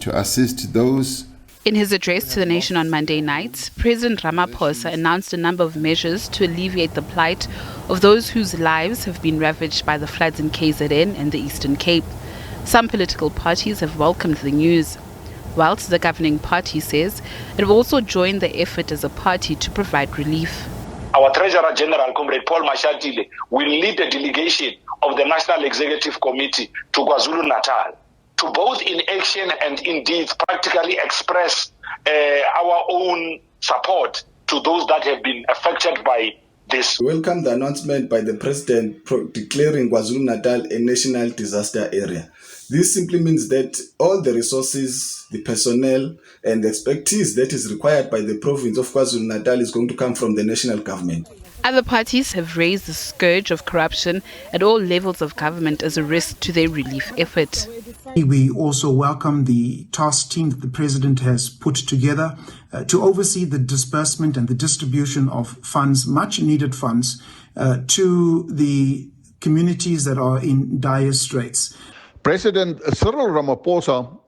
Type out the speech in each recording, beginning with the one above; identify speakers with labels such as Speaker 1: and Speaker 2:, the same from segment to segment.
Speaker 1: to assist those.
Speaker 2: In his address to the nation on Monday night, President Ramphosa announced a number of measures to alleviate the plight of those whose lives have been ravaged by the floods in KZN and the Eastern Cape. Some political parties have welcomed the news, whilst the governing party says it will also join the effort as a party to provide relief.
Speaker 3: Our Treasurer General, Comrade Paul Mashatile, will lead a delegation of the National Executive Committee to KwaZulu-Natal to both in action and in deeds practically express our own support to those that have been affected by this.
Speaker 4: We welcome the announcement by the President declaring KwaZulu-Natal a national disaster area. This simply means that all the resources, the personnel and the expertise that is required by the province of KwaZulu-Natal is going to come from the national government.
Speaker 2: Other parties have raised the scourge of corruption at all levels of government as a risk to their relief effort.
Speaker 5: We also welcome the task team that the President has put together to oversee the disbursement and the distribution of funds, much needed funds, to the communities that are in dire straits.
Speaker 6: President Cyril Ramphosa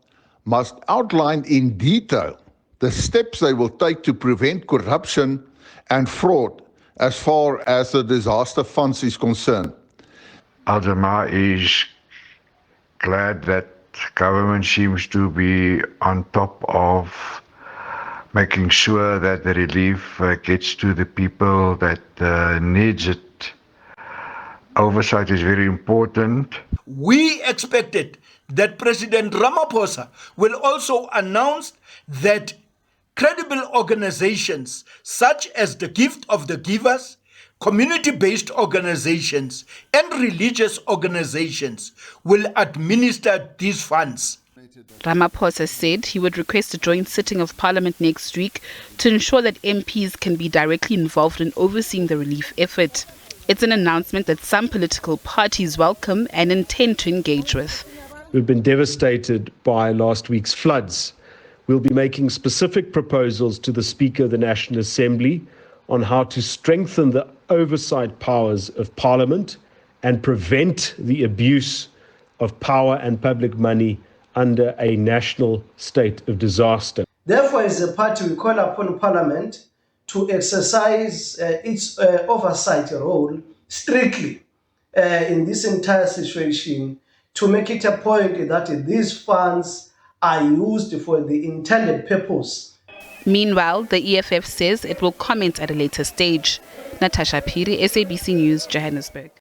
Speaker 6: must outline in detail the steps they will take to prevent corruption and fraud as far as the disaster funds is concerned.
Speaker 7: Al-Jamaa is glad that government seems to be on top of making sure that the relief gets to the people that needs it. Oversight is very important.
Speaker 8: We expected that President Ramphosa will also announce that credible organizations such as the Gift of the Givers, community-based organizations and religious organizations will administer these funds.
Speaker 2: Ramphosa said he would request a joint sitting of Parliament next week to ensure that MPs can be directly involved in overseeing the relief effort. It's an announcement that some political parties welcome and intend to engage with.
Speaker 9: We've been devastated by last week's floods. We'll be making specific proposals to the Speaker of the National Assembly on how to strengthen the oversight powers of Parliament and prevent the abuse of power and public money under a national state of disaster.
Speaker 10: Therefore, as a party, we call upon Parliament to exercise its oversight role strictly in this entire situation, to make it a point that these funds are used for the intended purpose.
Speaker 2: Meanwhile, the EFF says it will comment at a later stage. Natasha Piri, SABC News, Johannesburg.